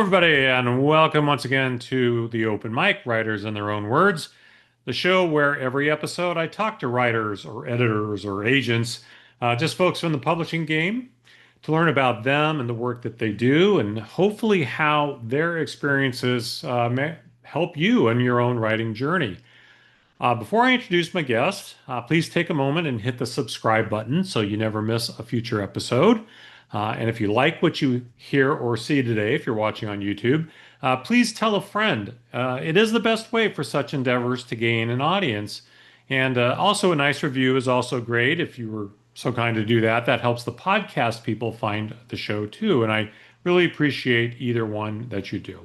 everybody, and welcome once again to the Open Mic Writers in Their Own Words, the show where every episode I talk to writers or editors or agents, just folks from the publishing game, to learn about them and the work that they do, and hopefully how their experiences may help you in your own writing journey. Before I introduce my guest, please take a moment and hit the subscribe button so you never miss a future episode. And if you like what you hear or see today, if you're watching on YouTube, please tell a friend. It is the best way for such endeavors to gain an audience. And also, a nice review is also great if you were so kind to do that. That helps the podcast people find the show too. And I really appreciate either one that you do.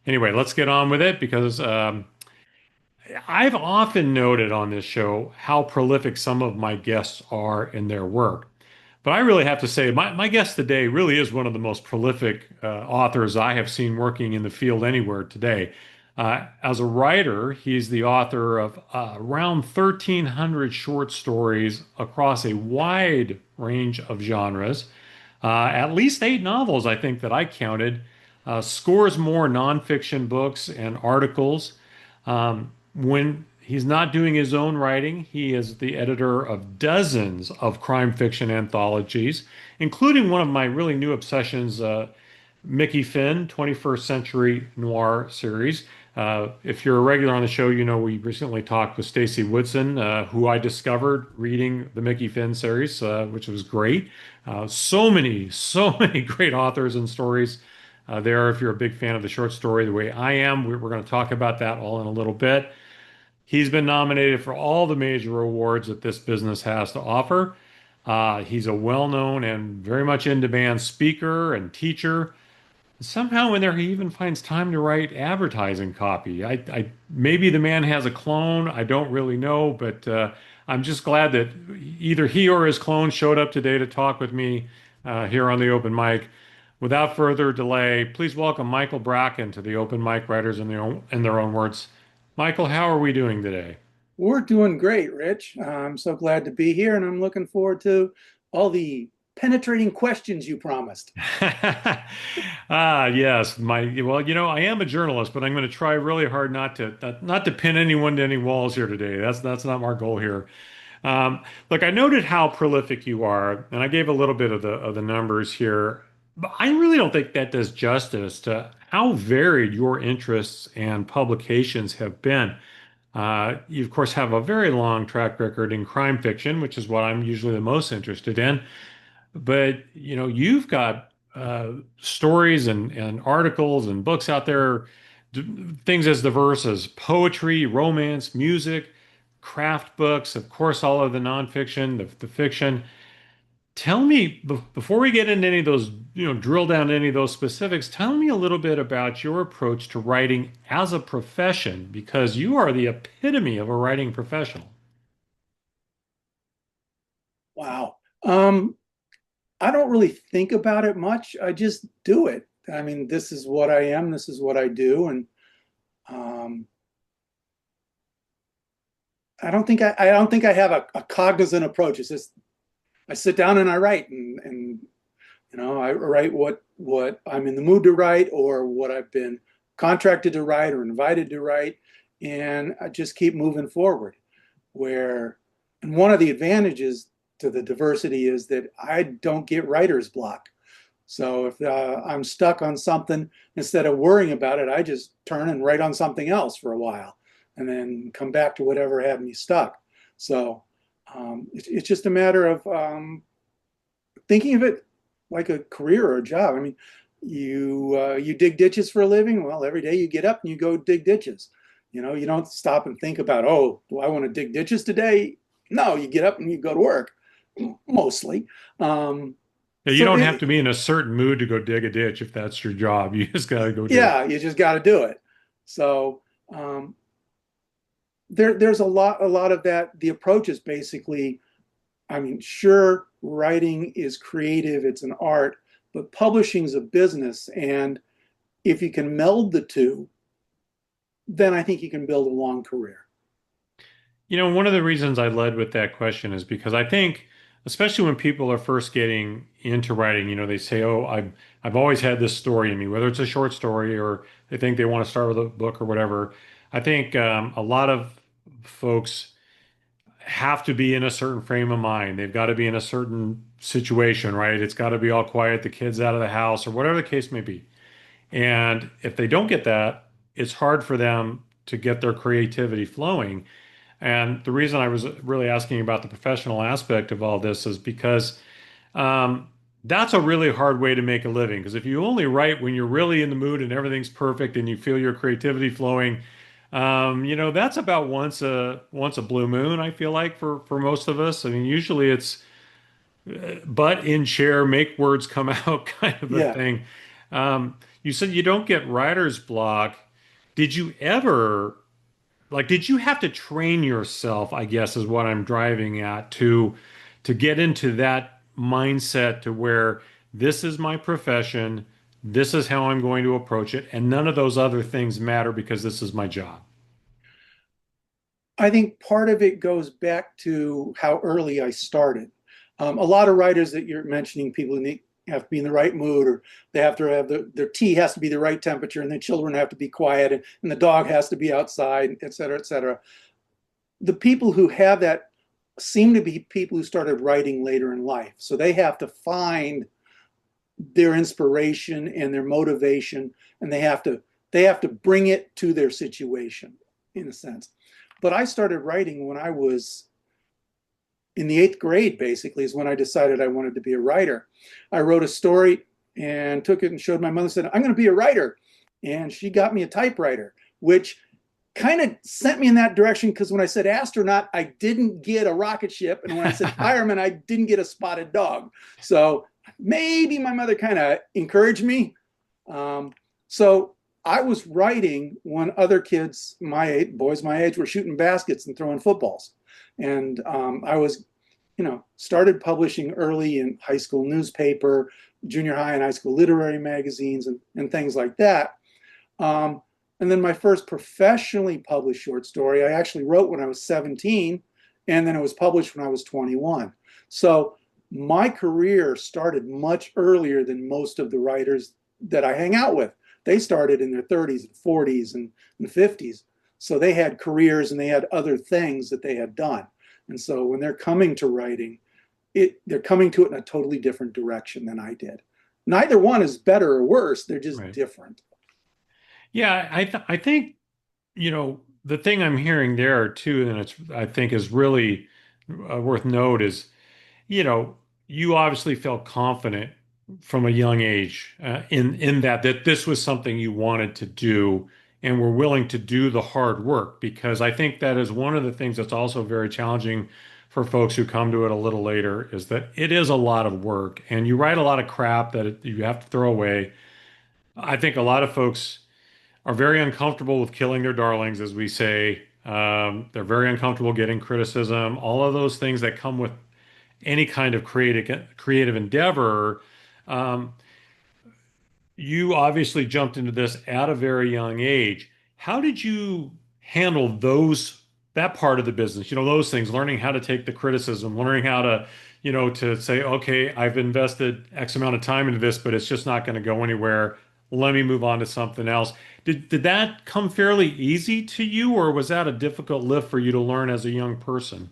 Anyway, let's get on with it because I've often noted on this show how prolific some of my guests are in their work. But I really have to say, my guest today really is one of the most prolific authors I have seen working in the field anywhere today. As a writer, he's the author of around 1,300 short stories across a wide range of genres, at least 8 novels, I think, that I counted, scores more nonfiction books and articles. When he's not doing his own writing, he is the editor of dozens of crime fiction anthologies, including one of my really new obsessions, Mickey Finn, 21st Century Noir series. If you're a regular on the show, you know we recently talked with Stacey Woodson, who I discovered reading the Mickey Finn series, which was great. So many great authors and stories there. If you're a big fan of the short story, the way I am, we're going to talk about that all in a little bit. He's been nominated for all the major awards that this business has to offer. He's a well-known and very much in-demand speaker and teacher. Somehow in there, he even finds time to write advertising copy. Maybe the man has a clone. I don't really know, but I'm just glad that either he or his clone showed up today to talk with me here on the open mic. Without further delay, please welcome Michael Bracken to the Open Mic Writers in Their Own Words. Michael, how are we doing today? We're doing great, Rich. I'm so glad to be here, and I'm looking forward to all the penetrating questions you promised. Yes, I am a journalist, but I'm going to try really hard not to pin anyone to any walls here today. That's not our goal here. Look, I noted how prolific you are, and I gave a little bit of the numbers here, but I really don't think that does justice to how varied your interests and publications have been. You, of course, have a very long track record in crime fiction, which is what I'm usually the most interested in. But you've got stories and articles and books out there, things as diverse as poetry, romance, music, craft books, of course, all of the nonfiction, the fiction. Tell me, before we get into any of those, drill down to any of those specifics, tell me a little bit about your approach to writing as a profession, because you are the epitome of a writing professional. Wow. I don't really think about it much. I just do it. I mean, this is what I am. This is what I do, and um, I don't think I have a cognizant approach. It's just I sit down and I write, and I write what I'm in the mood to write, or what I've been contracted to write or invited to write, and I just keep moving forward. Where, and one of the advantages to the diversity is that I don't get writer's block. So if I'm stuck on something, instead of worrying about it, I just turn and write on something else for a while, and then come back to whatever had me stuck. So it's just a matter of thinking of it like a career or a job. I mean, you dig ditches for a living. Well, every day you get up and you go dig ditches. You don't stop and think about, oh, do I want to dig ditches today? No, you get up and you go to work, mostly. Yeah, you So don't have to be in a certain mood to go dig a ditch if that's your job. You just got to go do it. yeah, you just got to do it. So um, there's a lot of that. The approach is basically, I mean, sure, writing is creative, it's an art, but publishing is a business. And if you can meld the two, then I think you can build a long career. One of the reasons I led with that question is because I think especially when people are first getting into writing, they say, "Oh, I've always had this story in me," whether it's a short story or they think they want to start with a book or whatever. I think a lot of folks have to be in a certain frame of mind. They've got to be in a certain situation, right? It's got to be all quiet, the kids out of the house, or whatever the case may be. And if they don't get that, it's hard for them to get their creativity flowing. And the reason I was really asking about the professional aspect of all this is because um, that's a really hard way to make a living. Because if you only write when you're really in the mood and everything's perfect and you feel your creativity flowing, that's about once a blue moon, I feel like for most of us. I mean, usually it's butt in chair, make words come out kind of a Yeah. thing. You said you don't get writer's block. Did you ever, did you have to train yourself, I guess is what I'm driving at, to get into that mindset to where this is my profession, this is how I'm going to approach it, and none of those other things matter because this is my job. I think part of it goes back to how early I started. A lot of writers that you're mentioning, people who have to be in the right mood, or they have to have their tea has to be the right temperature, and the children have to be quiet, and the dog has to be outside, et cetera, et cetera. The people who have that seem to be people who started writing later in life. So they have to find their inspiration and their motivation, and they have to bring it to their situation in a sense. But I started writing when I was in the eighth grade, basically, is when I decided I wanted to be a writer. I wrote a story and took it and showed my mother, said, I'm going to be a writer. And she got me a typewriter, which kind of sent me in that direction because when I said astronaut, I didn't get a rocket ship. And when I said fireman, I didn't get a spotted dog. So maybe my mother kind of encouraged me. So I was writing when other kids my age, boys my age, were shooting baskets and throwing footballs. And I was, started publishing early in high school newspaper, junior high and high school literary magazines, and things like that. And then my first professionally published short story, I actually wrote when I was 17, and then it was published when I was 21. So my career started much earlier than most of the writers that I hang out with. They started in their 30s and 40s and 50s. So they had careers and they had other things that they had done. And so when they're coming to writing, they're coming to it in a totally different direction than I did. Neither one is better or worse. They're just Right. different. Yeah, I think, the thing I'm hearing there too, and I think is really worth note is, you know, you obviously felt confident from a young age in that this was something you wanted to do and were willing to do the hard work because I think that is one of the things that's also very challenging for folks who come to it a little later is that it is a lot of work and you write a lot of crap that you have to throw away. I think a lot of folks are very uncomfortable with killing their darlings, as we say. They're very uncomfortable getting criticism, all of those things that come with any kind of creative endeavor. Um, you obviously jumped into this at a very young age. How did you handle that part of the business? Those things, learning how to take the criticism, learning how to, to say, okay, I've invested X amount of time into this, but it's just not going to go anywhere. Let me move on to something else. Did that come fairly easy to you, or was that a difficult lift for you to learn as a young person?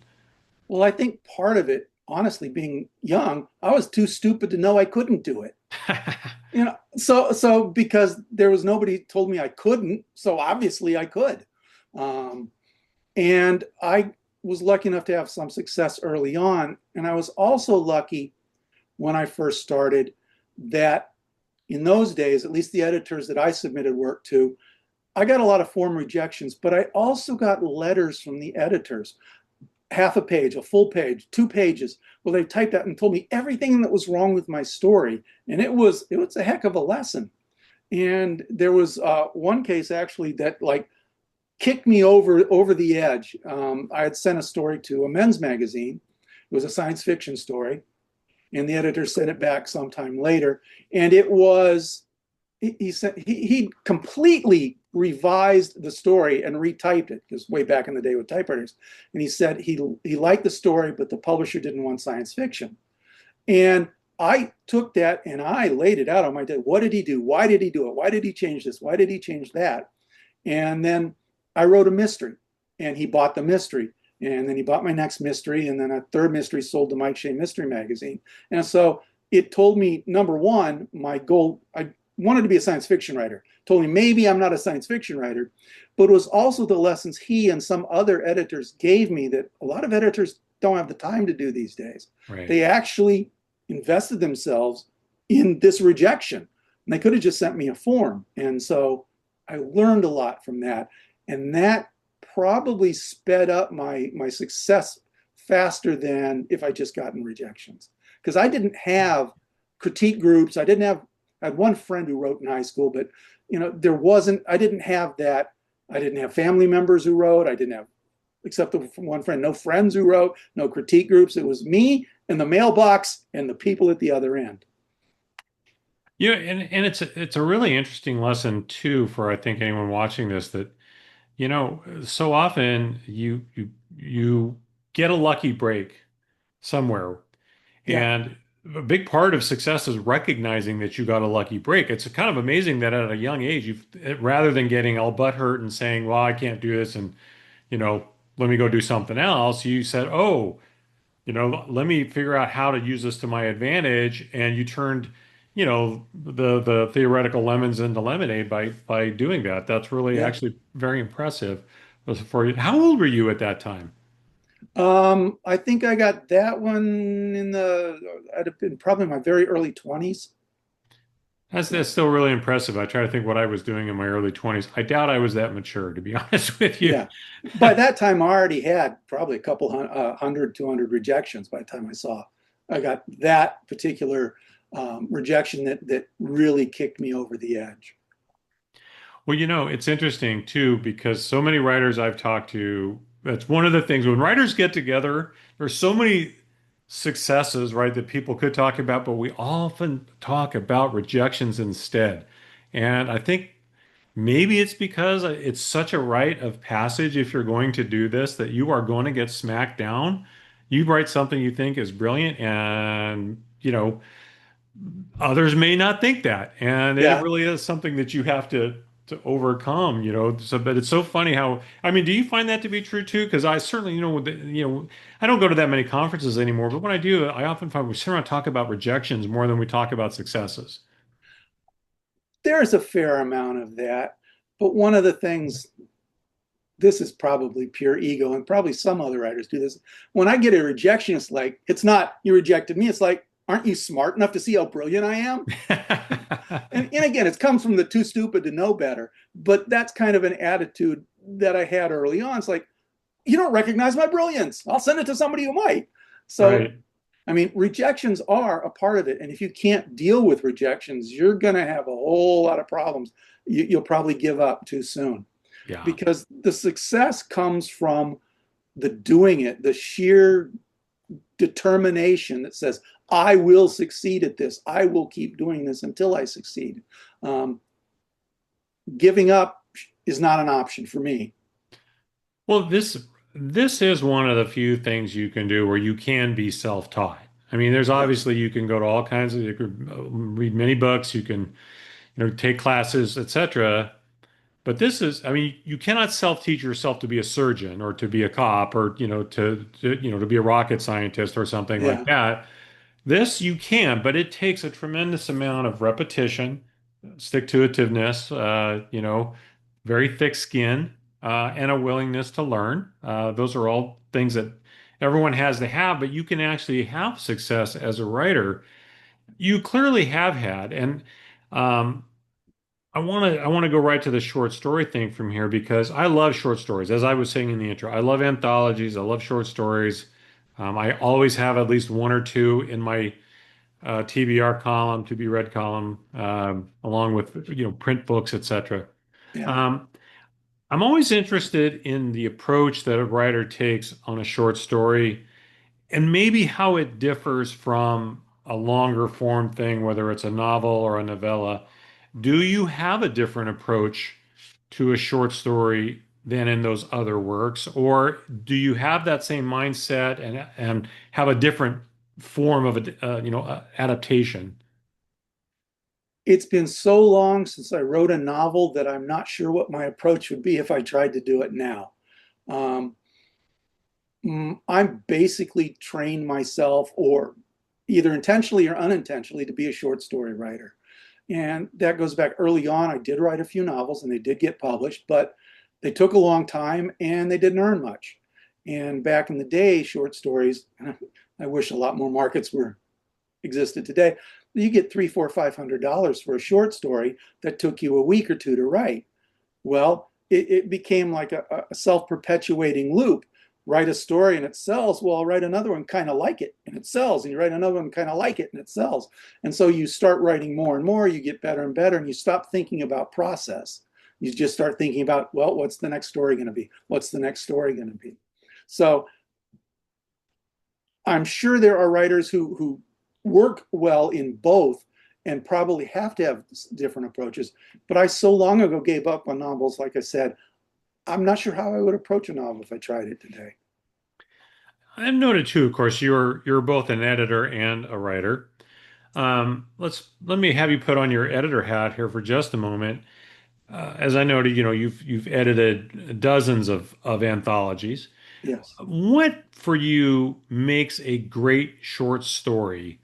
Well, I think part of it, honestly, being young, I was too stupid to know I couldn't do it. So because there was nobody told me I couldn't, so obviously I could. Um, and I was lucky enough to have some success early on. And I was also lucky when I first started that in those days, at least the editors that I submitted work to, I got a lot of form rejections, but I also got letters from the editors, half a page, a full page, 2 pages, where they typed out and told me everything that was wrong with my story. And it was a heck of a lesson. And there was one case actually that like kicked me over the edge. I had sent a story to a men's magazine. It was a science fiction story, and the editor sent it back sometime later. And it was he completely revised the story and retyped it, because way back in the day with typewriters. And he said he liked the story, but the publisher didn't want science fiction. And I took that and I laid it out on my desk. What did he do? Why did he do it? Why did he change this? Why did he change that? And then I wrote a mystery, and he bought the mystery. And then he bought my next mystery, and then a third mystery sold to Mike Shea Mystery Magazine. And so it told me, number one, my goal, I wanted to be a science fiction writer. Told me maybe I'm not a science fiction writer, but it was also the lessons he and some other editors gave me that a lot of editors don't have the time to do these days. Right. They actually invested themselves in this rejection. And they could have just sent me a form. And so I learned a lot from that. And that probably sped up my success faster than if I just gotten rejections. Because I didn't have critique groups. I had one friend who wrote in high school, but I didn't have that. I didn't have family members who wrote. I didn't have, except from one friend, no friends who wrote, no critique groups. It was me and the mailbox and the people at the other end. Yeah, and it's a really interesting lesson too for I think anyone watching this that so often you get a lucky break somewhere, Yeah, and a big part of success is recognizing that you got a lucky break. It's kind of amazing that at a young age, you've rather than getting all butthurt and saying, "Well, I can't do this," and you know, let me go do something else, you said, "Oh, let me figure out how to use this to my advantage," and you turned, the theoretical lemons into lemonade by doing that. That's really yeah. actually very impressive for you. How old were you at that time? I think I got that one I'd have been probably in my very early 20s. That's still really impressive. I try to think what I was doing in my early 20s. I doubt I was that mature, to be honest with you. Yeah. By that time, I already had probably a couple 200 rejections by the time I got that particular rejection that really kicked me over the edge. Well, it's interesting too, because so many writers I've talked to, that's one of the things when writers get together, there's so many successes, right, that people could talk about, but we often talk about rejections instead. And I think maybe it's because it's such a rite of passage if you're going to do this that you are going to get smacked down. You write something you think is brilliant, and others may not think that, and it Yeah. really is something that you have to overcome. So, but it's so funny how, I mean, do you find that to be true too? Because I certainly, I don't go to that many conferences anymore, but when I do, I often find we sit around and talk about rejections more than we talk about successes. There's a fair amount of that. But one of the things, this is probably pure ego, and probably some other writers do this. When I get a rejection, it's like, it's not you rejected me. It's like, aren't you smart enough to see how brilliant I am? And again, it comes from the too stupid to know better. But that's kind of an attitude that I had early on. It's like, you don't recognize my brilliance. I'll send it to somebody who might. So, Right. I mean, rejections are a part of it. And if you can't deal with rejections, you're going to have a whole lot of problems. You'll probably give up too soon, Yeah. because the success comes from the doing it, the sheer determination that says, I will succeed at this. I will keep doing this until I succeed. Um, Giving up is not an option for me. Well, this is one of the few things you can do where you can be self-taught. I mean, there's Yeah. obviously you can go to all kinds of, you could read many books, you can, take classes, etc. But this is, I mean, you cannot self-teach yourself to be a surgeon or to be a cop or, to be a rocket scientist or something like Yeah. that. This you can, but it takes a tremendous amount of repetition, stick-to-itiveness, very thick skin, and a willingness to learn. Those are all things that everyone has to have, but you can actually have success as a writer. You clearly have had, and um, I want to go right to the short story thing from here because I love short stories. As I was saying in the intro, I love anthologies. I love short stories. I always have at least one or two in my TBR column, to be read column, along with print books, etc. Yeah. Um, I'm always interested in the approach that a writer takes on a short story and maybe how it differs from a longer form thing, whether it's a novel or a novella. Do you have a different approach to a short story than in those other works? Or do you have that same mindset and have a different form of adaptation? It's been so long since I wrote a novel that I'm not sure what my approach would be if I tried to do it now. Um, I'm basically trained myself, or either intentionally or unintentionally, to be a short story writer. And that goes back early on. I did write a few novels and they did get published, but they took a long time and they didn't earn much. And back in the day, short stories, I wish a lot more markets were existed today. You get three, four, $500 for a short story that took you a week or two to write. Well, it became like a self-perpetuating loop. Write a story and it sells. Well, I'll write another one kind of like it and it sells. And you write another one kind of like it and it sells. And so you start writing more and more, you get better and better, and you stop thinking about process. You just start thinking about, well, what's the next story going to be? What's the next story going to be? So I'm sure there are writers who work well in both and probably have to have different approaches. But I so long ago gave up on novels. Like I said, I'm not sure how I would approach a novel if I tried it today. I've noted too, of course, you're both an editor and a writer. Let me have you put on your editor hat here for just a moment. As I noted, you've edited dozens of anthologies. Yes. What for you makes a great short story?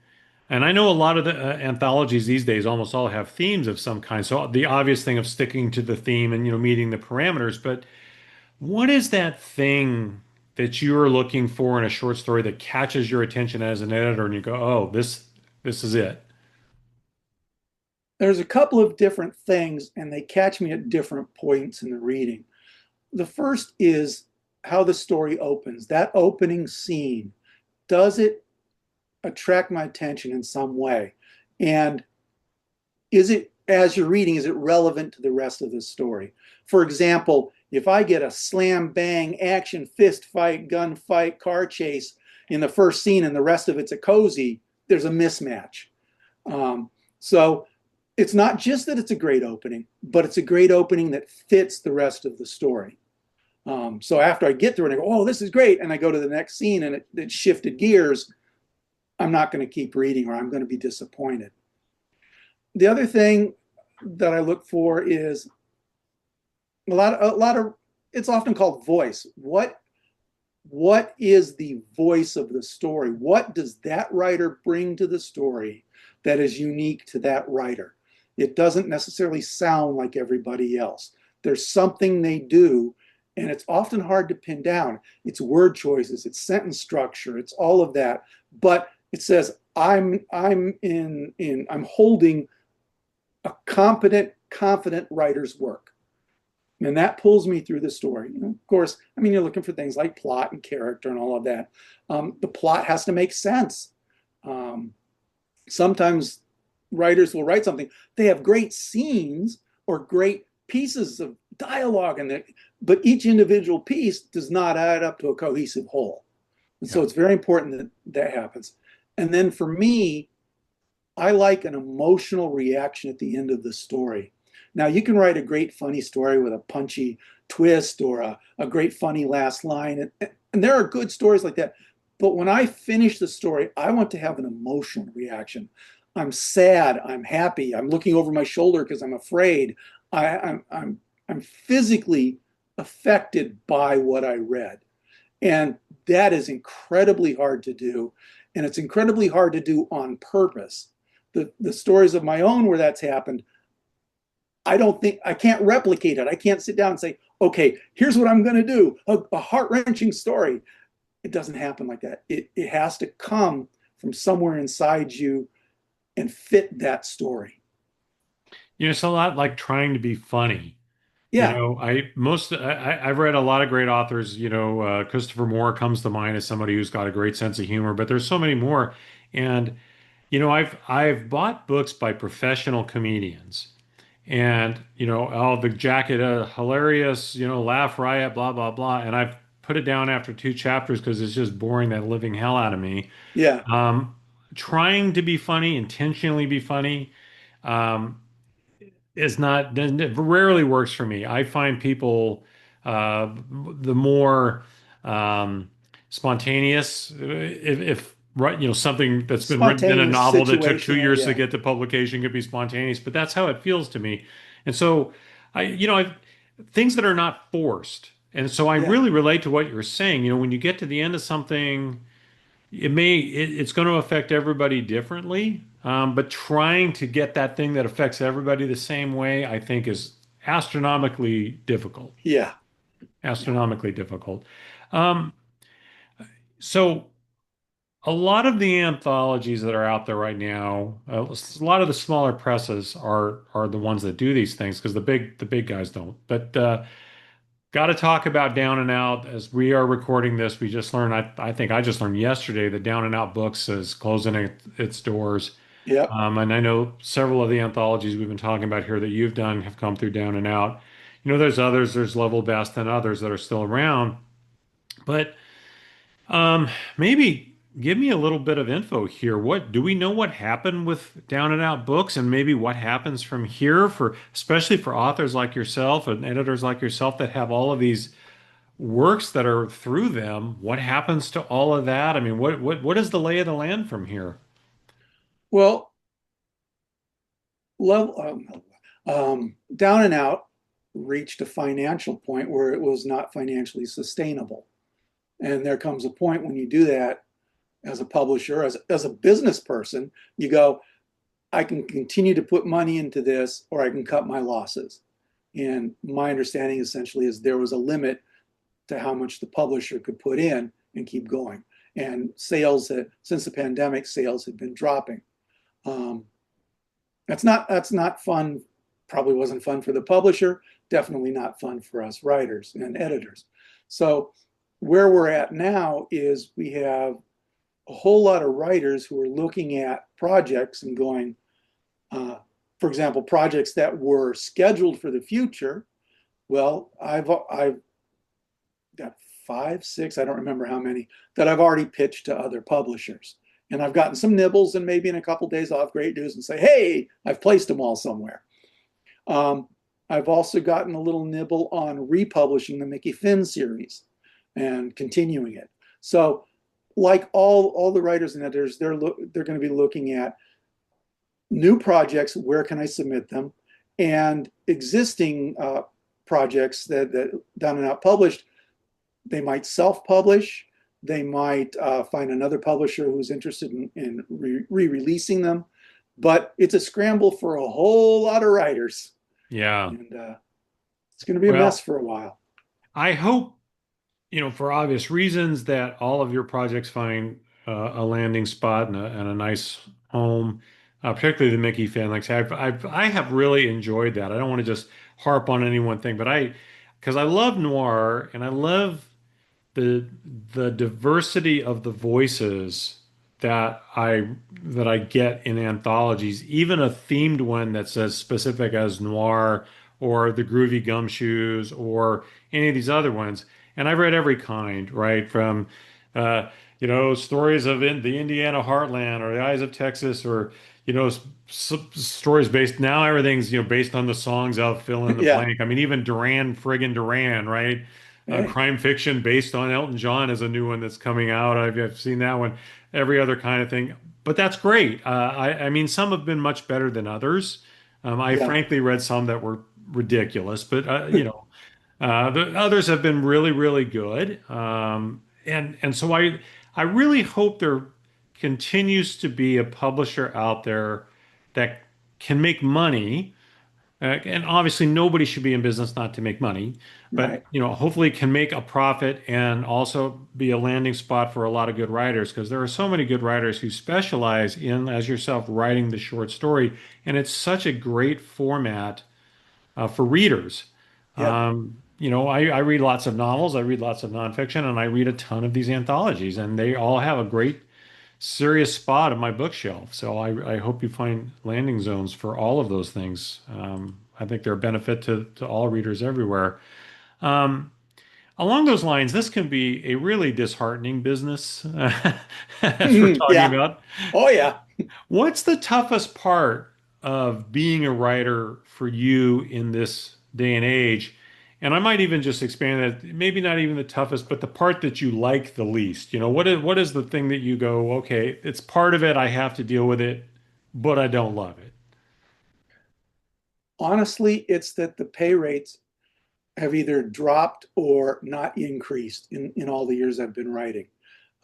And I know a lot of the anthologies these days almost all have themes of some kind. So the obvious thing of sticking to the theme and meeting the parameters, but what is that thing that you're looking for in a short story that catches your attention as an editor and you go, "Oh, this is it." There's a couple of different things, and they catch me at different points in the reading. The first is how the story opens. That opening scene, does it attract my attention in some way? And is it, as you're reading, is it relevant to the rest of the story? For example, if I get a slam bang action fist fight, gun fight, car chase in the first scene and the rest of it's a cozy, there's a mismatch. So it's not just that it's a great opening, but it's a great opening that fits the rest of the story. So after I get through it, I go, oh, this is great. And I go to the next scene and it shifted gears. I'm not going to keep reading or I'm going to be disappointed. The other thing that I look for is a lot of it's often called voice. What is the voice of the story? What does that writer bring to the story that is unique to that writer? It doesn't necessarily sound like everybody else. There's something they do, and it's often hard to pin down. It's word choices, it's sentence structure, it's all of that. But it says I'm holding a competent, confident writer's work. And that pulls me through the story. Of course, I mean, you're looking for things like plot and character and all of that. The plot has to make sense. Sometimes writers will write something, they have great scenes or great pieces of dialogue in there, but each individual piece does not add up to a cohesive whole. And so Yeah. it's very important that that happens. And then for me, I like an emotional reaction at the end of the story. Now, you can write a great funny story with a punchy twist or a great funny last line. And there are good stories like that. But when I finish the story, I want to have an emotional reaction. I'm sad. I'm happy. I'm looking over my shoulder because I'm afraid. I'm physically affected by what I read. And that is incredibly hard to do. And it's incredibly hard to do on purpose. The stories of my own where that's happened, I don't think I can't replicate it. I can't sit down and say, okay, here's what I'm going to do, a heart-wrenching story. It doesn't happen like that. It has to come from somewhere inside you and fit that story. It's a lot like trying to be funny. Yeah, I've read a lot of great authors. Christopher Moore comes to mind as somebody who's got a great sense of humor, but there's so many more. And I've bought books by professional comedians, and oh, the jacket, hilarious, laugh riot, blah blah blah, and I've put it down after two chapters because it's just boring that living hell out of me. yeah. Um, Trying to be funny, intentionally be funny. Um, is not it rarely works for me. I find people the more um, spontaneous if right, something that's been written in a Spontaneous, novel that took two situational, years to yeah, get to publication could be spontaneous, but that's how it feels to me. And so things that are not forced. And so I yeah, really relate to what you're saying. When you get to the end of something, it's going to affect everybody differently. But trying to get that thing that affects everybody the same way, I think, is astronomically difficult. yeah, yeah. Astronomically difficult. Um, so a lot of the anthologies that are out there right now, a lot of the smaller presses are the ones that do these things because the big guys don't. But got to talk about Down and Out as we are recording this. We just learned, I think I just learned yesterday that Down and Out Books is closing its doors. Yep. And I know several of the anthologies we've been talking about here that you've done have come through Down and Out. There's others, there's Level Best and others that are still around. But maybe give me a little bit of info here. What do we know what happened with Down and Out Books and maybe what happens from here for especially for authors like yourself and editors like yourself that have all of these works that are through them, what happens to all of that? I mean, what is the lay of the land from here? Well, level Down and Out reached a financial point where it was not financially sustainable, and there comes a point when you do that as a publisher, as a business person, you go, I can continue to put money into this, or I can cut my losses. And my understanding essentially is there was a limit to how much the publisher could put in and keep going. And sales, since the pandemic, sales had been dropping. Um, that's not fun. Probably wasn't fun for the publisher. Definitely not fun for us writers and editors. So where we're at now is we have a whole lot of writers who are looking at projects and going, for example, projects that were scheduled for the future. Well, I've got five, six, I don't remember how many, that I've already pitched to other publishers. And I've gotten some nibbles, and maybe in a couple of days I'll have great news and say, hey, I've placed them all somewhere. Um, I've also gotten a little nibble on republishing the Mickey Finn series and continuing it. So, like all the writers and editors, they're going to be looking at new projects. Where can I submit them? And existing projects that Down and Out published, they might self-publish. They might find another publisher who's interested in re-releasing them. But it's a scramble for a whole lot of writers, Yeah. and it's going to be a mess Well, for a while. I hope, for obvious reasons that all of your projects find a landing spot and a nice home, particularly the Mickey fan. Like I say, I have really enjoyed that. I don't want to just harp on any one thing, but because I love noir and I love the the diversity of the voices that I get in anthologies, even a themed one that's as specific as noir or the Groovy Gumshoes or any of these other ones. And I've read every kind, right? From stories of the Indiana heartland or the Eyes of Texas or stories based now everything's based on the songs of fill in the Yeah. blank. I mean even Duran friggin' Duran, right? Hey. Crime fiction based on Elton John is a new one that's coming out. I've seen that one. Every other kind of thing, but that's great. I mean, some have been much better than others. I Yeah. frankly read some that were ridiculous, but the others have been really, really good. And so I really hope there continues to be a publisher out there that can make money and obviously, nobody should be in business not to make money, but Right. hopefully, can make a profit and also be a landing spot for a lot of good writers because there are so many good writers who specialize in, as yourself, writing the short story, and it's such a great format for readers. Yeah. I read lots of novels, I read lots of nonfiction, and I read a ton of these anthologies, and they all have a great serious spot on my bookshelf. So I hope you find landing zones for all of those things. I think they're a benefit to all readers everywhere. Um, Along those lines, this can be a really disheartening business, as we're talking Yeah. about. Oh, yeah. What's the toughest part of being a writer for you in this day and age? And I might even just expand that, maybe not even the toughest, but the part that you like the least. What is the thing that you go, okay, it's part of it, I have to deal with it, but I don't love it. Honestly, it's that the pay rates have either dropped or not increased in all the years I've been writing.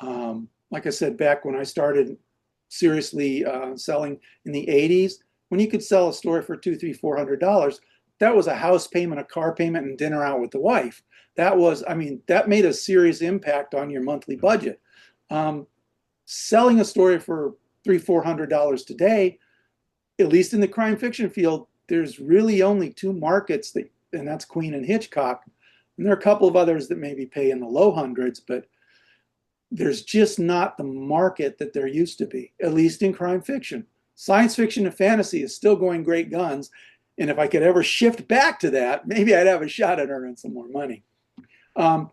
Like I said, back when I started seriously selling in the 80s, when you could sell a story for two, three, $400, that was a house payment, a car payment, and dinner out with the wife. That was, I mean, that made a serious impact on your monthly budget. Um, Selling a story for three, $400 today, at least in the crime fiction field, there's really only two markets that, and that's Queen and Hitchcock. And there are a couple of others that maybe pay in the low hundreds, but there's just not the market that there used to be, at least in crime fiction. Science fiction and fantasy is still going great guns. And if I could ever shift back to that, maybe I'd have a shot at earning some more money. Um,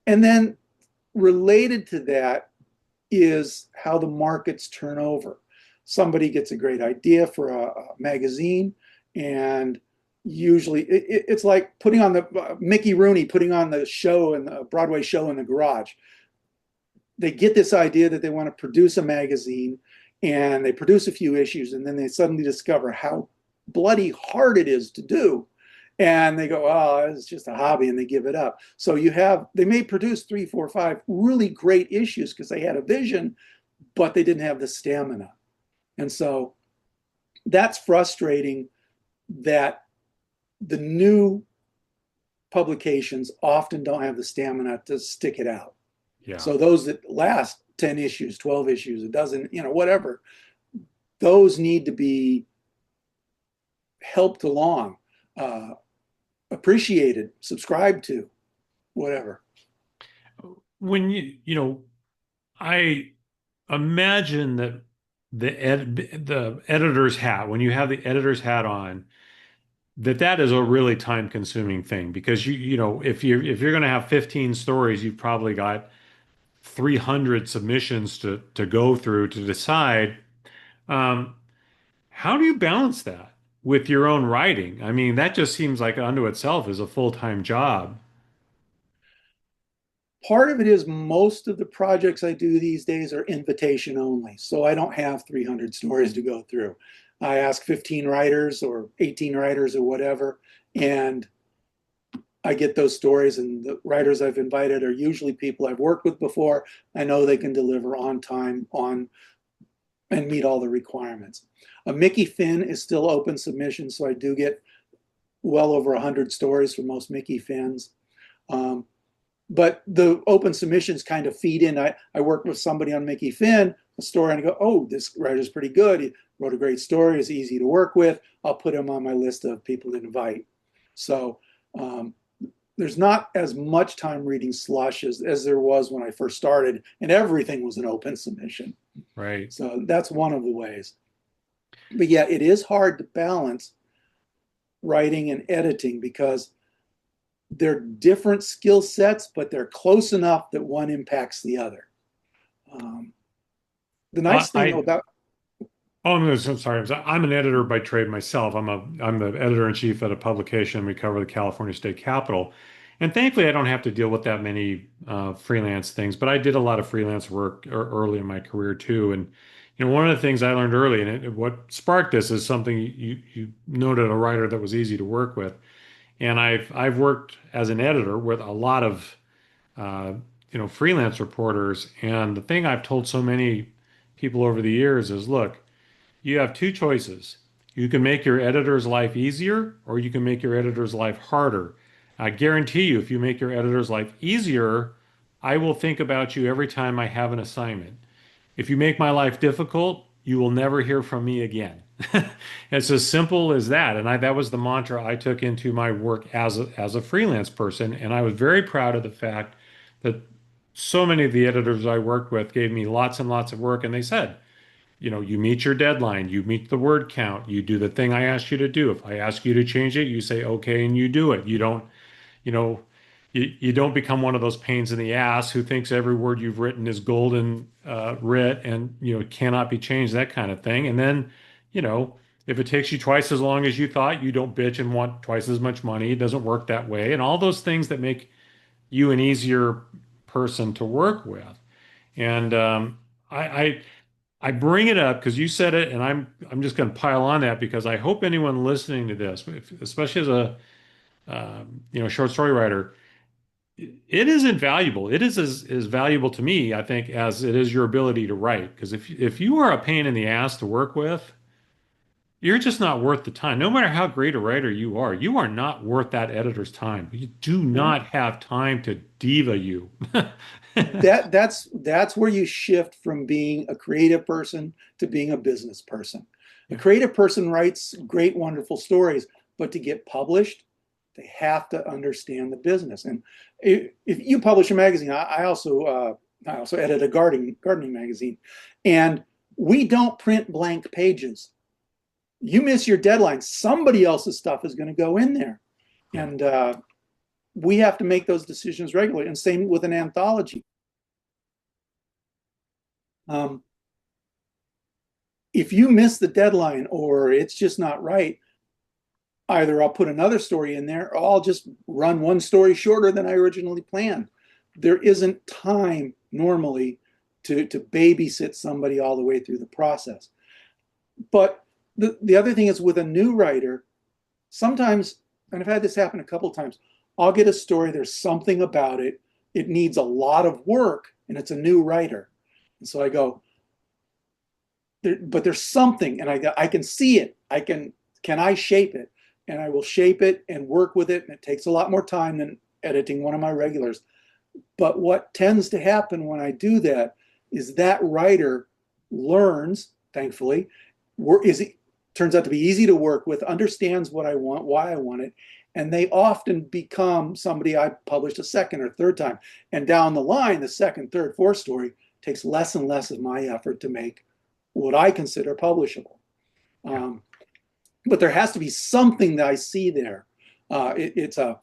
and then related to that is how the markets turn over. Somebody gets a great idea for a magazine, and usually it's like putting on the Mickey Rooney putting on the show and the Broadway show in the garage. They get this idea that they want to produce a magazine, and they produce a few issues, and then they suddenly discover how bloody hard it is to do, and they go, oh, it's just a hobby, and they give it up. So they may produce three, four, five really great issues because they had a vision, but they didn't have the stamina. And so that's frustrating that the new publications often don't have the stamina to stick it out. Yeah. So those that last 10 issues, 12 issues, a dozen, whatever, those need to be helped along, appreciated, subscribed to, whatever. When I imagine that the editor's hat, when you have the editor's hat on, that is a really time consuming thing because if you're going to have 15 stories, you've probably got 300 submissions to go through to decide. Um, how do you balance that with your own writing? I mean, that just seems like unto itself is a full-time job. Part of it is most of the projects I do these days are invitation only. So I don't have 300 stories to go through. I ask 15 writers or 18 writers or whatever, and I get those stories. And the writers I've invited are usually people I've worked with before. I know they can deliver on time, and meet all the requirements. A Mickey Finn is still open submission, so I do get well over 100 stories for most Mickey Finns. But the open submissions kind of feed in. I work with somebody on Mickey Finn, a story, and I go, oh, this writer's pretty good. He wrote a great story. He's easy to work with. I'll put him on my list of people to invite. So there's not as much time reading slush as there was when I first started, and everything was an open submission. Right. So that's one of the ways. But yeah, it is hard to balance writing and editing because they're different skill sets, but they're close enough that one impacts the other. The Well, nice thing though about oh, no, I'm sorry. I'm an editor by trade myself. I'm the editor in chief at a publication. We cover the California State Capitol, and thankfully, I don't have to deal with that many freelance things. But I did a lot of freelance work early in my career too. And one of the things I learned early, and what sparked this is something you noted a writer that was easy to work with. And I've worked as an editor with a lot of uh, freelance reporters. And the thing I've told so many people over the years is, look, you have two choices. You can make your editor's life easier, or you can make your editor's life harder. I guarantee you, if you make your editor's life easier, I will think about you every time I have an assignment. If you make my life difficult, you will never hear from me again. It's as simple as that. And that was the mantra I took into my work as a freelance person. And I was very proud of the fact that so many of the editors I worked with gave me lots and lots of work. And they said, you meet your deadline, you meet the word count, you do the thing I asked you to do. If I ask you to change it, you say okay and you do it. You don't, you know, you don't become one of those pains in the ass who thinks every word you've written is golden writ and cannot be changed, that kind of thing. And then, you know, If it takes you twice as long as you thought, you don't bitch and want twice as much money. It doesn't work that way. And all those things that make you an easier person to work with. And I bring it up because you said it, and I'm just going to pile on that because I hope anyone listening to this, especially as a short story writer, it is invaluable. It is as valuable to me, I think, as it is your ability to write. Because if you are a pain in the ass to work with, you're just not worth the time. No matter how great a writer you are not worth that editor's time. You do Well, not have time to diva you. that's where you shift from being a creative person to being a business person. A Yeah. creative person writes great, wonderful stories, but to get published, they have to understand the business. And if you publish a magazine, I also edit a gardening magazine, and we don't print blank pages. You miss your deadline, somebody else's stuff is going to go in there, Yeah. and we have to make those decisions regularly. And same with an anthology. Um, if you miss the deadline or it's just not right, either I'll put another story in there or I'll just run one story shorter than I originally planned. There isn't time normally to babysit somebody all the way through the process. But the other thing is with a new writer, sometimes, and I've had this happen a couple of times, I'll get a story, there's something about it, it needs a lot of work, and it's a new writer. And so I go, but there's something, and I can see it. Can I shape it? And I will shape it and work with it, and it takes a lot more time than editing one of my regulars. But what tends to happen when I do that is that writer learns, thankfully, turns out to be easy to work with, understands what I want, why I want it, and they often become somebody I published a second or third time. And down the line, the second, third, fourth story takes less and less of my effort to make what I consider publishable. Yeah. But there has to be something that I see there. It's a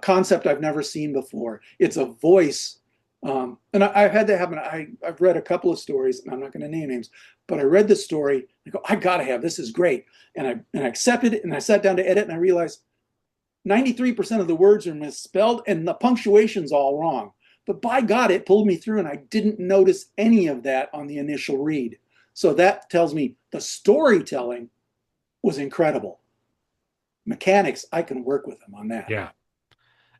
concept I've never seen before. It's a voice. And I've had that happen. I've read a couple of stories, and I'm not going to name names, but I read the story. I go, I got to have this. Is great. And I accepted it, and I sat down to edit, and I realized 93% of the words are misspelled, and the punctuation's all wrong. But by God, it pulled me through, and I didn't notice any of that on the initial read. So that tells me the storytelling was incredible. Mechanics, I can work with them on that. Yeah.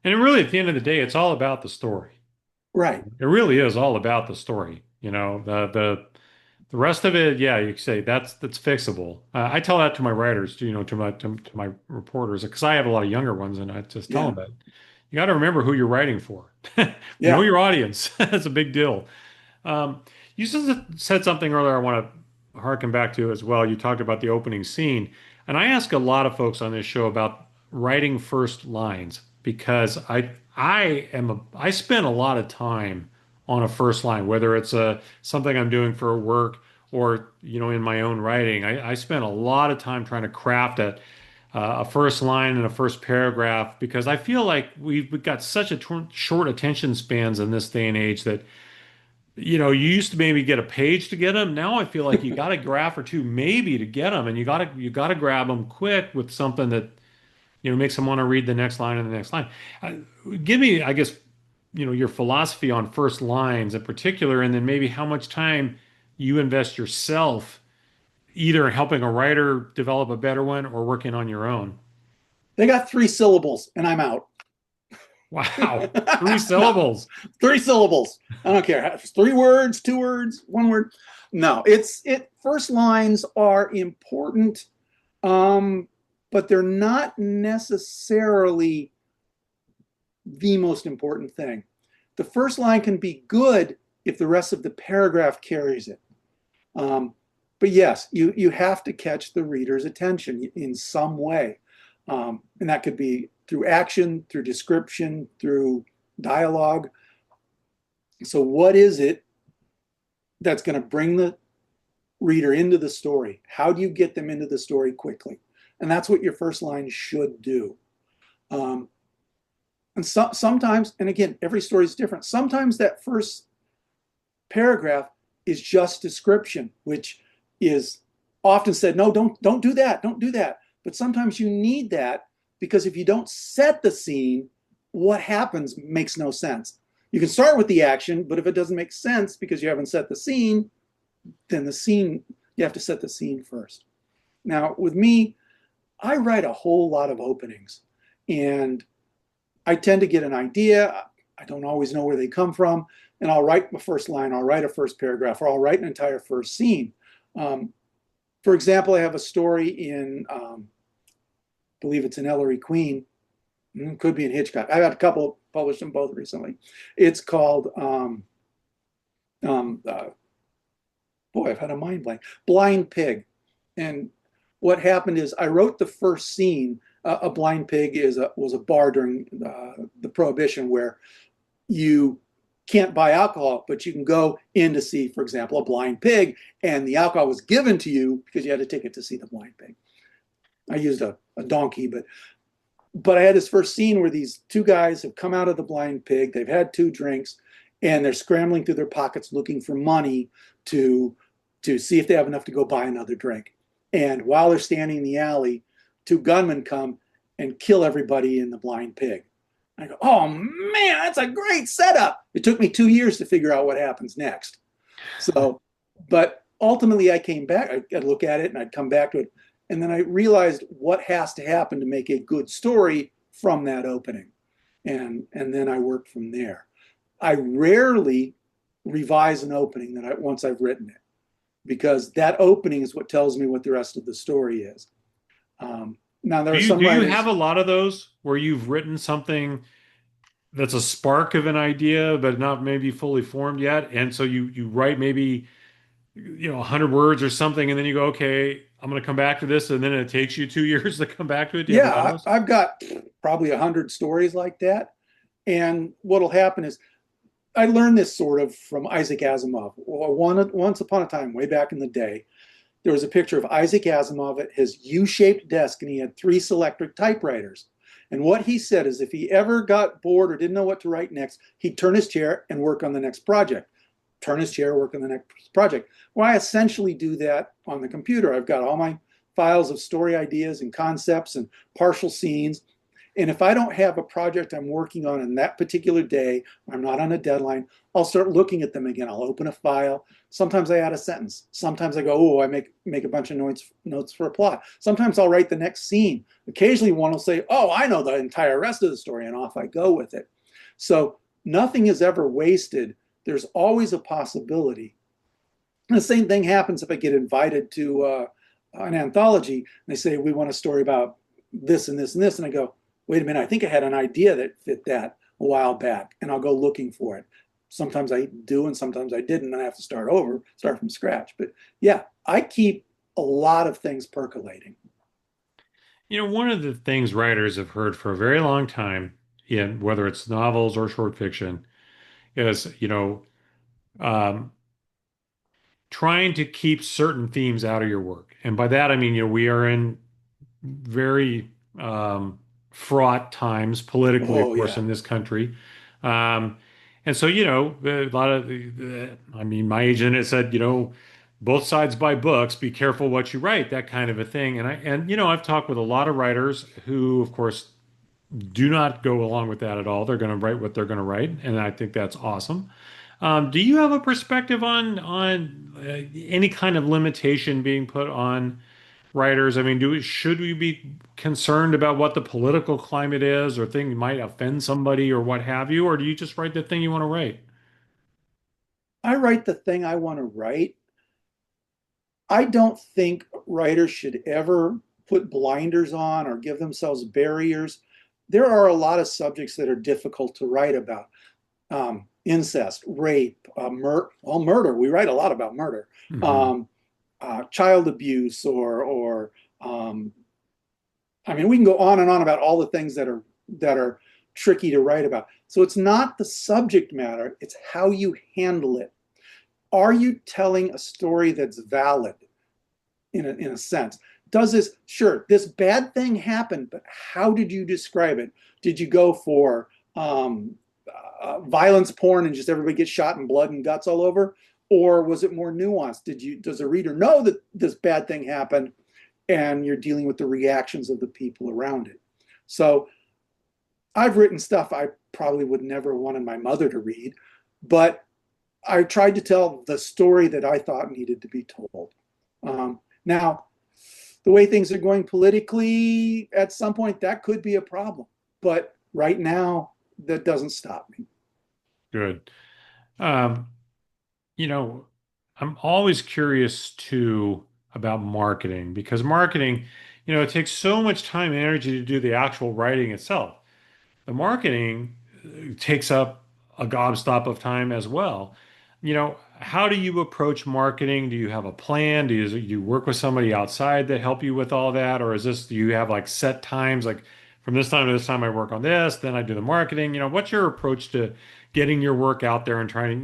And really, at the end of the day, it's all about the story. Right. It really is all about the story. The rest of it, yeah, you say that's fixable. I tell that to my writers, to my reporters, because I have a lot of younger ones, and I just tell Yeah. them that you got to remember who you're writing for. Know Yeah. your audience. That's a big deal. You said something earlier I want to harken back to as well. You talked about the opening scene, and I ask a lot of folks on this show about writing first lines because I spend a lot of time on a first line, whether it's something I'm doing for work or in my own writing. I spend a lot of time trying to craft a first line and a first paragraph because I feel like we've got such a short attention spans in this day and age that you used to maybe get a page to get them. Now I feel like you got a graph or two maybe to get them, and you got to grab them quick with something that makes them want to read the next line and the next line. Uh, Give me, I guess, your philosophy on first lines in particular, and then maybe how much time you invest yourself either in helping a writer develop a better one or working on your own. They got 3 syllables, and I'm out. Wow, three No, syllables. 3 syllables. I don't care. 3 words, 2 words, 1 word. No, first lines are important, but they're not necessarily the most important thing. The first line can be good if the rest of the paragraph carries it. Um, but yes, you have to catch the reader's attention in some way. And that could be through action, through description, through dialogue. So what is it that's going to bring the reader into the story? How do you get them into the story quickly? And that's what your first line should do. And sometimes, and again, every story is different. Sometimes that first paragraph is just description, which is often said, no, don't do that, don't do that. But sometimes you need that because if you don't set the scene, what happens makes no sense. You can start with the action, but if it doesn't make sense because you haven't set the scene, then the scene, you have to set the scene first. Now, with me, I write a whole lot of openings, and I tend to get an idea. I don't always know where they come from, and I'll write my first line, I'll write a first paragraph, or I'll write an entire first scene. For example, I have a story in, I believe it's in Ellery Queen, could be in Hitchcock. I've had a couple published them both recently. It's called, um, uh, boy, I've had a mind blank, Blind Pig. And what happened is I wrote the first scene. A blind pig was a bar during the Prohibition where you can't buy alcohol, but you can go in to see, for example, a blind pig, and the alcohol was given to you because you had a ticket to see the blind pig. I used a donkey, but I had this first scene where these two guys have come out of the blind pig, they've had two drinks, and they're scrambling through their pockets looking for money to see if they have enough to go buy another drink. And while they're standing in the alley, two gunmen come and kill everybody in the blind pig. I go, oh man, that's a great setup. It took me 2 years to figure out what happens next. So, but ultimately I came back, I'd look at it and I'd come back to it. And then I realized what has to happen to make a good story from that opening. And then I worked from there. I rarely revise an opening once I've written it, because that opening is what tells me what the rest of the story is. Now there Do are you some do you writers. have a lot of those where you've written something that's a spark of an idea, but not maybe fully formed yet, and so you write maybe 100 words or something, and then you go, okay, I'm going to come back to this, and then it takes you 2 years to come back to it. Do you have a lot of Yeah, those? I've got probably 100 stories like that. And what'll happen is I learned this sort of from Isaac Asimov. Once upon a time, way back in the day, there was a picture of Isaac Asimov at his U-shaped desk, and he had three Selectric typewriters. And what he said is if he ever got bored or didn't know what to write next, he'd turn his chair and work on the next project. Turn his chair, work on the next project. Well, I essentially do that on the computer. I've got all my files of story ideas and concepts and partial scenes. And if I don't have a project I'm working on in that particular day, I'm not on a deadline, I'll start looking at them again. I'll open a file. Sometimes I add a sentence. Sometimes I go, oh, I make a bunch of notes for a plot. Sometimes I'll write the next scene. Occasionally one will say, oh, I know the entire rest of the story, and off I go with it. So nothing is ever wasted. There's always a possibility. And the same thing happens if I get invited to an anthology and they say, we want a story about this and this and this. And I go, wait a minute, I think I had an idea that fit that a while back, and I'll go looking for it. Sometimes I do, and sometimes I didn't, and I have to start from scratch. But yeah, I keep a lot of things percolating. One of the things writers have heard for a very long time, in whether it's novels or short fiction, is, um, trying to keep certain themes out of your work. And by that, I mean, we are in very fraught times politically, of Oh course, yeah. in this country. Um, and so, a lot of I mean, my agent has said, both sides buy books, be careful what you write, that kind of a thing. I've talked with a lot of writers who, of course, do not go along with that at all. They're going to write what they're going to write, and I think that's awesome. Do you have a perspective on any kind of limitation being put on writers? I mean, should we be concerned about what the political climate is, or thing might offend somebody, or what have you, or do you just write the thing you want to write? I write the thing I want to write. I don't think writers should ever put blinders on or give themselves barriers. There are a lot of subjects that are difficult to write about. Incest, rape, murder. We write a lot about murder, Hmm. um, child abuse, or I mean, we can go on and on about all the things that are tricky to write about. So it's not the subject matter; it's how you handle it. Are you telling a story that's valid in a sense? Does this, sure, this bad thing happened, but how did you describe it? Did you go for violence porn and just everybody gets shot and blood and guts all over? Or was it more nuanced? Does the reader know that this bad thing happened and you're dealing with the reactions of the people around it? So I've written stuff I probably would never wanted my mother to read, but I tried to tell the story that I thought needed to be told. Now, the way things are going politically, at some point that could be a problem. But right now, that doesn't stop me. Good. Um, you know, I'm always curious too about marketing because marketing, it takes so much time and energy to do the actual writing itself. The marketing takes up a gobstop of time as well. How do you approach marketing? Do you have a plan? Do you work with somebody outside that help you with all that? Or do you have like set times, like from this time to this time I work on this, then I do the marketing? What's your approach to getting your work out there and trying,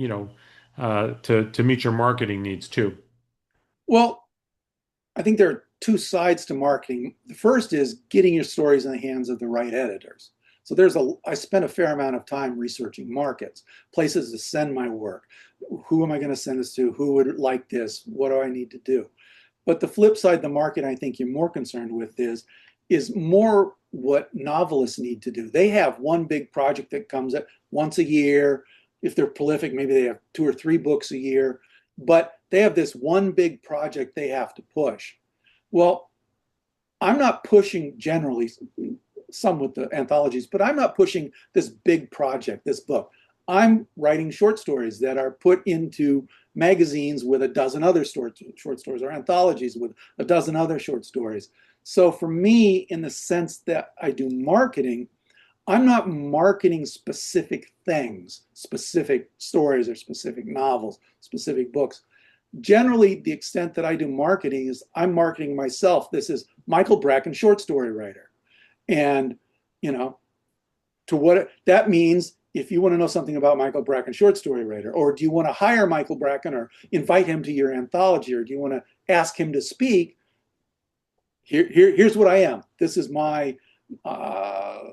to meet your marketing needs too? Well, I think there are two sides to marketing. The first is getting your stories in the hands of the right editors. So I spent a fair amount of time researching markets, places to send my work. Who am I going to send this to? Who would like this? What do I need to do? But the flip side, the market I think you're more concerned with is more what novelists need to do. They have one big project that comes up once a year. If they're prolific, maybe they have 2 or 3 books a year, but they have this one big project they have to push. Well, I'm not pushing generally, some with the anthologies, but I'm not pushing this big project, this book. I'm writing short stories that are put into magazines with a dozen other short stories, or anthologies with a dozen other short stories. So for me, in the sense that I do marketing, I'm not marketing specific things, specific stories or specific novels, specific books. Generally, the extent that I do marketing is I'm marketing myself. This is Michael Bracken, short story writer. And, you know, to what that means, if you want to know something about Michael Bracken, short story writer, or do you want to hire Michael Bracken or invite him to your anthology, or do you want to ask him to speak? Here's what I am. This is my, I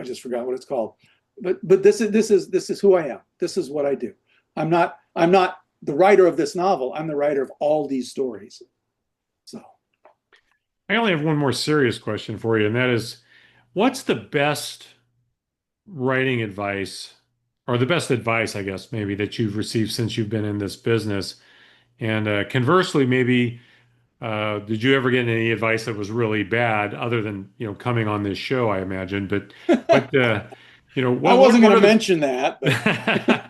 just forgot what it's called, but this is who I am. This is what I do. I'm not the writer of this novel. I'm the writer of all these stories. So I only have one more serious question for you, and that is, what's the best writing advice, or the best advice, I guess, maybe that you've received since you've been in this business? And conversely, maybe did you ever get any advice that was really bad, other than coming on this show, I imagine? But I what wasn't what going to are mention that, but the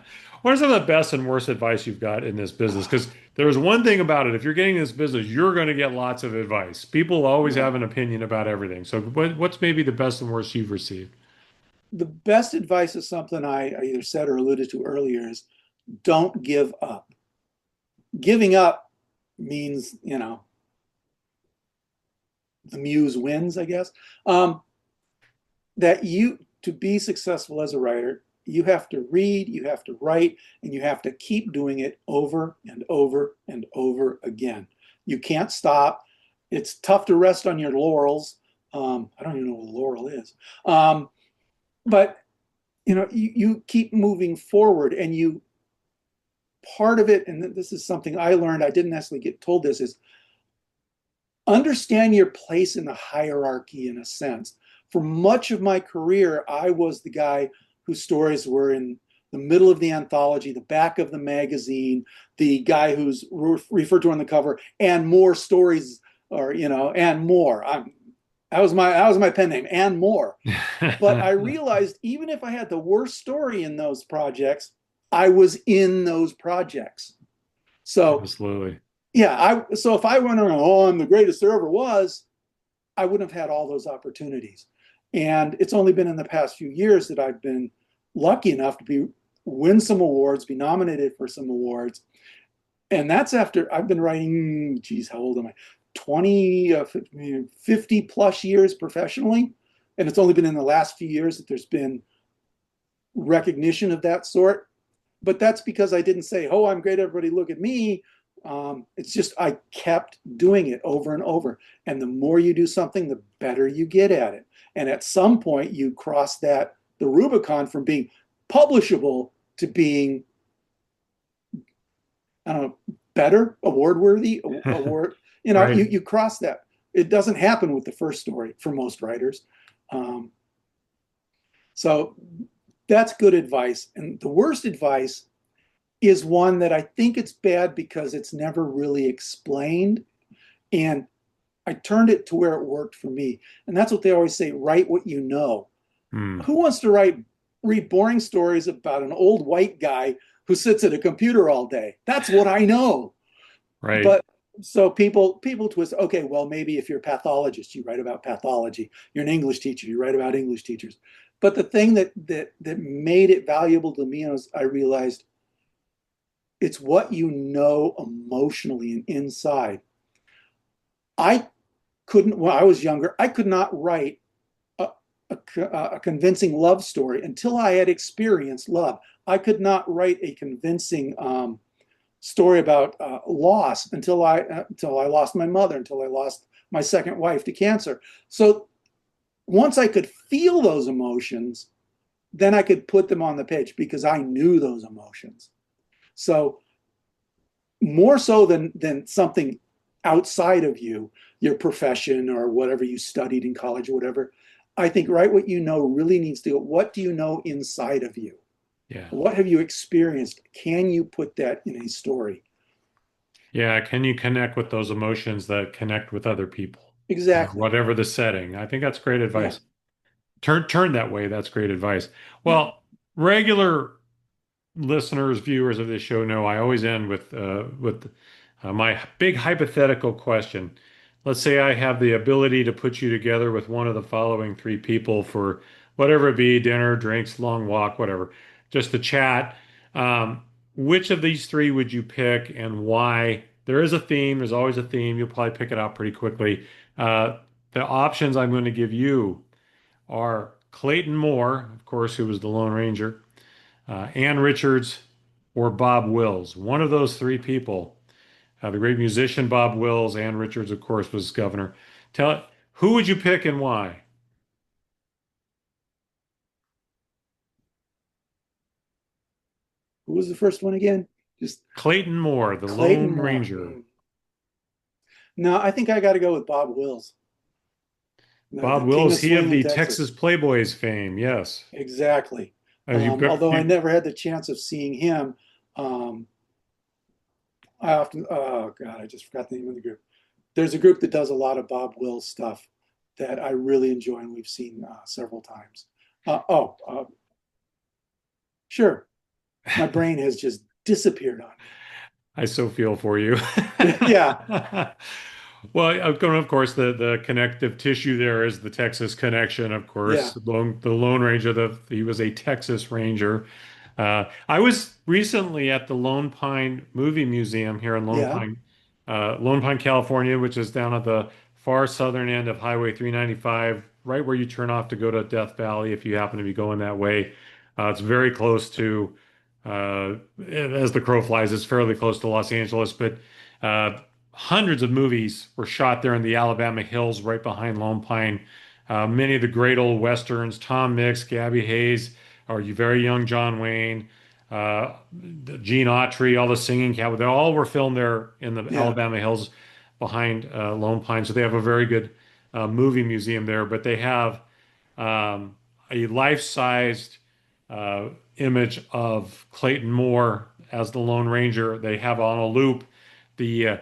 what are some of the best and worst advice you've got in this business? Because there's one thing about it: if you're getting in this business, you're going to get lots of advice. People always have yeah. an opinion about everything. So what's maybe the best and worst you've received? The best advice is something I either said or alluded to earlier is don't give up. Giving up means, the muse wins, I guess. That to be successful as a writer, you have to read, you have to write, and you have to keep doing it over and over and over again. You can't stop. It's tough to rest on your laurels. I don't even know what a laurel is. But you keep moving forward, and part of it, and this is something I learned, I didn't necessarily get told this, is understand your place in the hierarchy in a sense. For much of my career, I was the guy whose stories were in the middle of the anthology, the back of the magazine, the guy who's referred to on the cover, and more stories, or and more. That was my pen name, and more. But I realized even if I had the worst story in those projects, I was in those projects. So Absolutely. yeah, so if I went around, oh, I'm the greatest there ever was, I wouldn't have had all those opportunities. And it's only been in the past few years that I've been lucky enough to win some awards, be nominated for some awards. And that's after I've been writing, geez, how old am I? 20, 50 plus years professionally. And it's only been in the last few years that there's been recognition of that sort. But that's because I didn't say, oh, I'm great, everybody look at me. It's just I kept doing it over and over. And the more you do something, the better you get at it. And at some point, you cross the Rubicon from being publishable to being I don't know, better, award worthy, award. Right. You cross that. It doesn't happen with the first story for most writers. Um, so that's good advice. And the worst advice is one that I think it's bad because it's never really explained. And I turned it to where it worked for me. And that's what they always say, write what you know. Hmm. Who wants to read boring stories about an old white guy who sits at a computer all day? That's what I know. Right. But so people twist, okay, well, maybe if you're a pathologist, you write about pathology. You're an English teacher, you write about English teachers. But the thing that made it valuable to me was I realized it's what you know emotionally and inside. I couldn't, when I was younger, I could not write a, a convincing love story until I had experienced love. I could not write a convincing story about loss until I lost my mother, until I lost my second wife to cancer. So once I could feel those emotions, then I could put them on the page because I knew those emotions. So more so than something outside of you, your profession or whatever you studied in college or whatever, I think write what you know really needs to go. What do you know inside of you? Yeah. What have you experienced? Can you put that in a story? Yeah. Can you connect with those emotions that connect with other people, Exactly. whatever the setting? I think that's great Yeah. advice. Turn that way. That's great advice. Yeah. Well, regular listeners, viewers of this show know I always end with my big hypothetical question. Let's say I have the ability to put you together with one of the following three people for whatever it be, dinner, drinks, long walk, whatever, just to chat. Um, which of these three would you pick and why? There is a theme. There's always a theme. You'll probably pick it out pretty quickly. The options I'm going to give you are Clayton Moore, of course, who was the Lone Ranger, Ann Richards, or Bob Wills. One of those three people, the great musician Bob Wills, Ann Richards, of course, was governor. Tell who would you pick and why? Who was the first one again? Just Clayton Moore, the Clayton Lone Moore. Ranger. No, I think I got to go with Bob Wills, the Bob King of Wills, he of Swing in the Texas. Texas Playboys fame. Yes. Exactly. You, Although I you, never had the chance of seeing him, um, I often, oh God, I just forgot the name of the group. There's a group that does a lot of Bob Wills stuff that I really enjoy, and we've seen several times. Sure. My brain has just disappeared on I so feel for you. me. Yeah, Well, of course, the connective tissue there is the Texas connection, of yeah, course. The Lone Ranger, he was a Texas Ranger. I was recently at the Lone Pine Movie Museum here in yeah. Lone Pine, California, which is down at the far southern end of Highway 395, right where you turn off to go to Death Valley if you happen to be going that way. It's very close to, as the crow flies, it's fairly close to Los Angeles, but uh, hundreds of movies were shot there in the Alabama hills right behind Lone Pine. Many of the great old westerns, Tom Mix, Gabby Hayes, or you very young John Wayne, uh, Gene Autry, all the singing cat, they all were filmed there in the Yeah. Alabama hills behind Lone Pine. So they have a very good movie museum there, but they have a life-sized uh, image of Clayton Moore as the Lone Ranger. They have on a loop the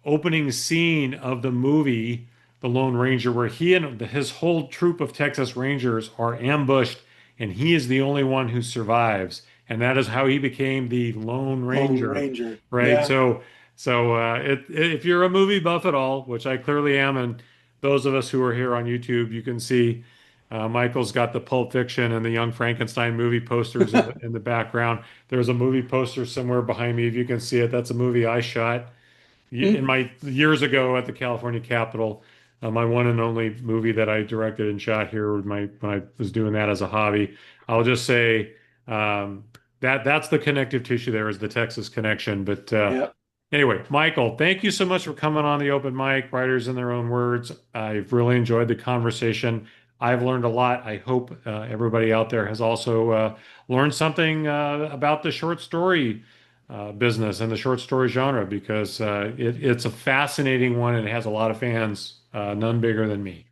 opening scene of the movie The Lone Ranger, where he and his whole troop of Texas Rangers are ambushed, and he is the only one who survives, and that is how he became the Lone Lone Ranger, Ranger. right? Yeah. If you're a movie buff at all, which I clearly am, and those of us who are here on YouTube, you can see Michael's got the Pulp Fiction and the Young Frankenstein movie posters in the background. There's a movie poster somewhere behind me. If you can see it, that's a movie I shot in Mm, my years ago at the California Capitol. My one and only movie that I directed and shot here when I was doing that as a hobby. I'll just say um, that's the connective tissue there is the Texas connection. But yeah. anyway, Michael, thank you so much for coming on the open mic, Writers in Their Own Words. I've really enjoyed the conversation. I've learned a lot. I hope everybody out there has also learned something about the short story business and the short story genre because it's a fascinating one and it has a lot of fans, none bigger than me.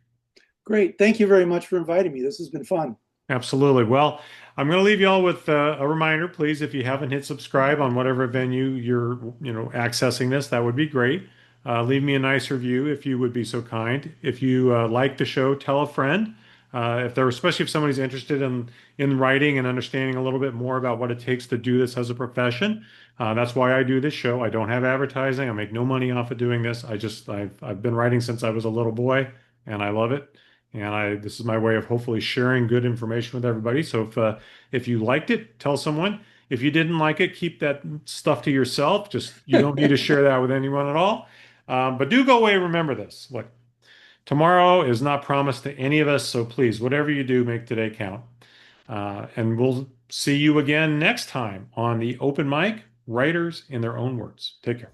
Great. Thank you very much for inviting me. This has been fun. Absolutely. Well, I'm going to leave you all with a reminder, please. If you haven't hit subscribe on whatever venue you're, accessing this, that would be great. Leave me a nice review if you would be so kind. If you like the show, tell a friend. If they're, especially if somebody's interested in writing and understanding a little bit more about what it takes to do this as a profession. That's why I do this show. I don't have advertising. I make no money off of doing this. I've been writing since I was a little boy, and I love it. And this is my way of hopefully sharing good information with everybody. So if you liked it, tell someone. If you didn't like it, keep that stuff to yourself. Just you don't need to share that with anyone at all. But do go away. Remember this. Look, tomorrow is not promised to any of us. So please, whatever you do, make today count. And we'll see you again next time on the open mic, Writers in Their Own Words. Take care.